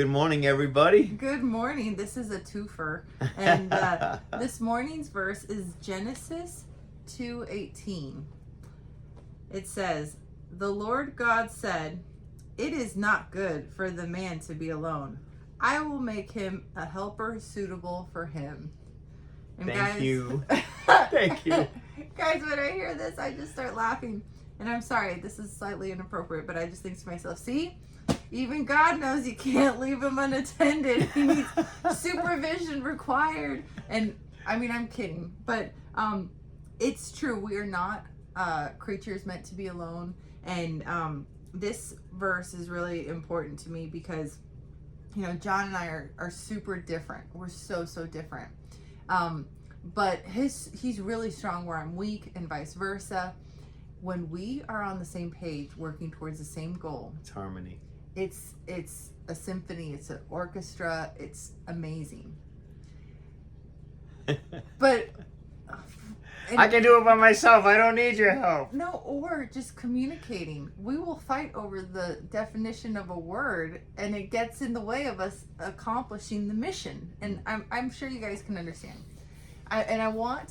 Good morning, everybody. Good morning. This is a twofer. And this morning's verse is Genesis 2:18. It says, "The Lord God said, 'It is not good for the man to be alone. I will make him a helper suitable for him.'" And Thank you. Thank you. Guys, when I hear this, I just start laughing. And I'm sorry, this is slightly inappropriate, but I just think to myself, see? Even God knows you can't leave him unattended. He needs supervision required. And I mean, I'm kidding, but it's true. We are not creatures meant to be alone. And this verse is really important to me because, you know, John and I are super different. We're so different. But he's really strong where I'm weak, and vice versa. When we are on the same page, working towards the same goal, It's harmony. It's a symphony, it's an orchestra, it's amazing. But I can do it by myself. I don't need your help. no, or just communicating. We will fight over the definition of a word, and it gets in the way of us accomplishing the mission. And I'm sure you guys can understand. I want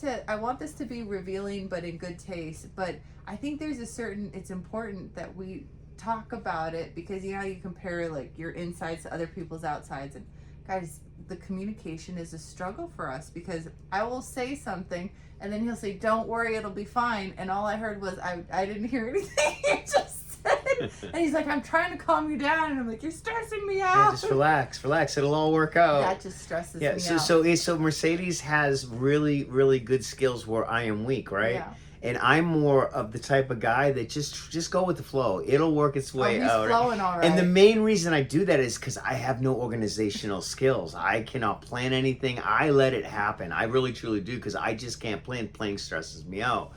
this to be revealing, but in good taste. But I think it's important that we talk about it, because you know you compare like your insides to other people's outsides, and guys, the communication is a struggle for us, because I will say something and then he'll say, "Don't worry, it'll be fine," and all I heard was I didn't hear anything he just said. And he's like, "I'm trying to calm you down," and I'm like, "You're stressing me out." Yeah, just relax. It'll all work out. That just stresses me out. So Mercedes has really good skills where I am weak, right? Yeah. And I'm more of the type of guy that just go with the flow. It'll work its way out. He's flowing all right. And the main reason I do that is because I have no organizational skills. I cannot plan anything. I let it happen. I really truly do, because I just can't plan. Playing stresses me out.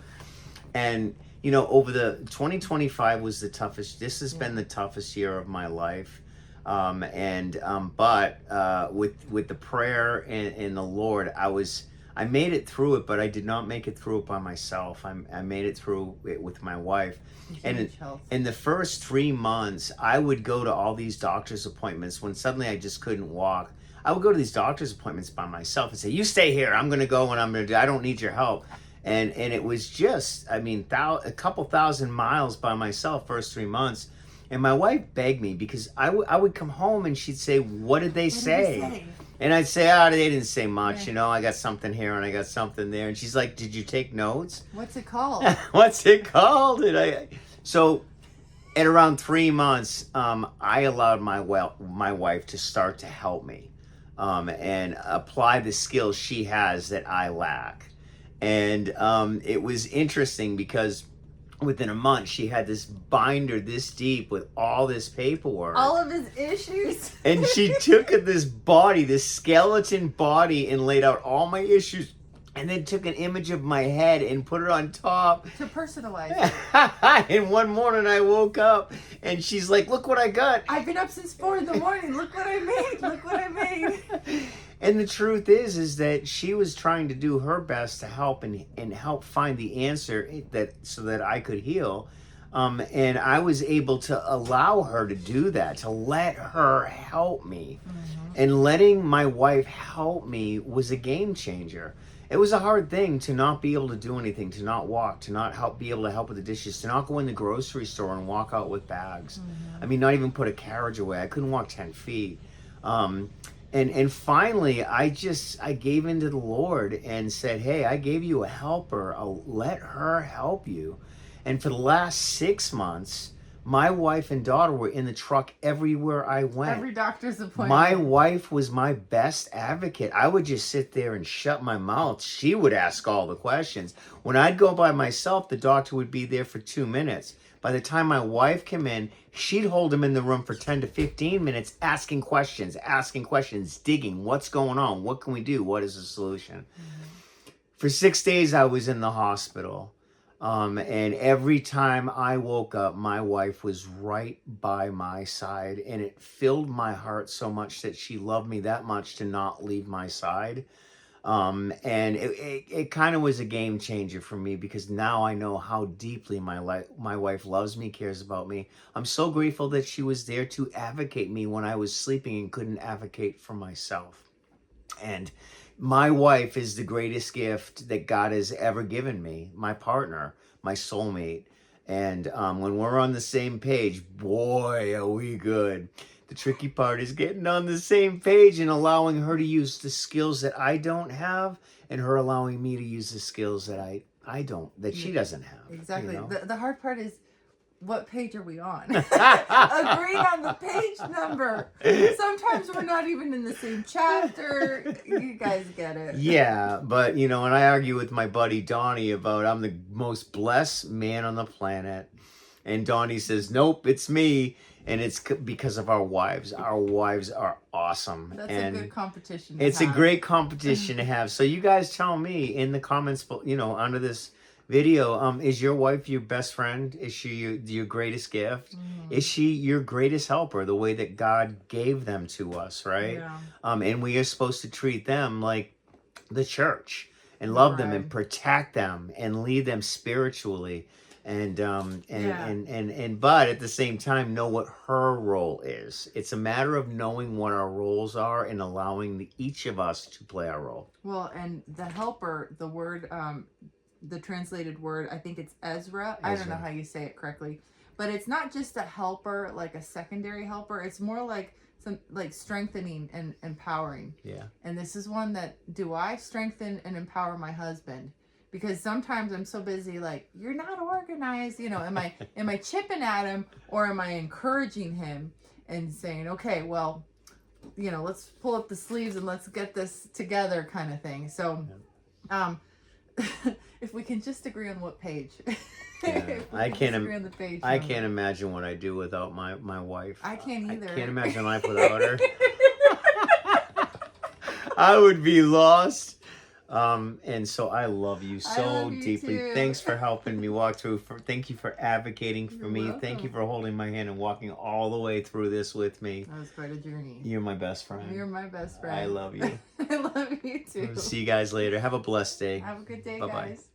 And you know, over the 2025 was the toughest. This has been the toughest year of my life. But with the prayer and the Lord, I made it through it, but I did not make it through it by myself. I made it through it with my wife. And in the first 3 months, I would go to all these doctor's appointments when suddenly I just couldn't walk. I would go to these doctor's appointments by myself and say, "You stay here. I'm going to go and I'm going to do. I don't need your help." And it was just, I mean, a couple thousand miles by myself first 3 months. And my wife begged me, because I would come home and she'd say, "What did they say?" And I'd say, they didn't say much. Yeah. You know, I got something here and I got something there. And she's like, "Did you take notes?" What's it called? What's it called? So at around 3 months, I allowed my wife to start to help me and apply the skills she has that I lack. And it was interesting because within a month, she had this binder this deep with all this paperwork. All of his issues. And she took this skeleton body, and laid out all my issues, and then took an image of my head and put it on top. To personalize it. And one morning I woke up, and she's like, "Look what I got. I've been up since 4 a.m. Look what I made. Look what I made." And the truth is that she was trying to do her best to help and help find the answer so that I could heal. And I was able to allow her to do that, to let her help me. Mm-hmm. And letting my wife help me was a game changer. It was a hard thing to not be able to do anything, to not walk, to not be able to help with the dishes, to not go in the grocery store and walk out with bags. Mm-hmm. I mean, not even put a carriage away. I couldn't walk 10 feet. And finally, I gave into the Lord and said, "Hey, I gave you a helper. I'll let her help you." And for the last 6 months, my wife and daughter were in the truck everywhere I went. Every doctor's appointment. My wife was my best advocate. I would just sit there and shut my mouth. She would ask all the questions. When I'd go by myself, the doctor would be there for 2 minutes. By the time my wife came in, she'd hold him in the room for 10 to 15 minutes, asking questions, digging, what's going on? What can we do? What is the solution? Mm-hmm. For 6 days, I was in the hospital. And every time I woke up, my wife was right by my side, and it filled my heart so much that she loved me that much to not leave my side. And it kind of was a game changer for me, because now I know how deeply my wife loves me, cares about me. I'm so grateful that she was there to advocate me when I was sleeping and couldn't advocate for myself. And my wife is the greatest gift that God has ever given me, my partner, my soulmate. And when we're on the same page, boy, are we good. The tricky part is getting on the same page and allowing her to use the skills that I don't have, and her allowing me to use the skills that I don't, that she doesn't have. Exactly. You know? The hard part is, what page are we on? Agreeing on the page number. Sometimes we're not even in the same chapter. You guys get it. Yeah, but and I argue with my buddy Donnie about I'm the most blessed man on the planet. And Donnie says, nope, it's me. And it's because of our wives. Our wives are awesome. That's and a good competition. It's a great competition to have. So you guys tell me in the comments, under this video, is your wife your best friend? Is she your greatest gift? Is she your greatest helper, the way that God gave them to us, right? Yeah. And we are supposed to treat them like the church and love them and protect them and lead them spiritually. And but at the same time know what her role is. It's a matter of knowing what our roles are and allowing each of us to play our role. Well, and the helper, the word, the translated word, I think it's Ezra. I don't know how you say it correctly, but it's not just a helper, like a secondary helper. It's more like strengthening and empowering. Yeah. And this is one that, do I strengthen and empower my husband? Because sometimes I'm so busy, like, you're not organized. Am I chipping at him, or am I encouraging him and saying, okay, well, let's pull up the sleeves and let's get this together, kind of thing. So, if we can just agree on what page. Yeah. I can't imagine what I do without my wife. I can't either. I can't imagine life without her. I would be lost. And so I love you so deeply. Too. Thanks for helping me walk through. Thank you for advocating for me. Welcome. Thank you for holding my hand and walking all the way through this with me. That was quite a journey. You're my best friend. You're my best friend. I love you. I love you too. See you guys later. Have a blessed day. Have a good day, Bye-bye. guys.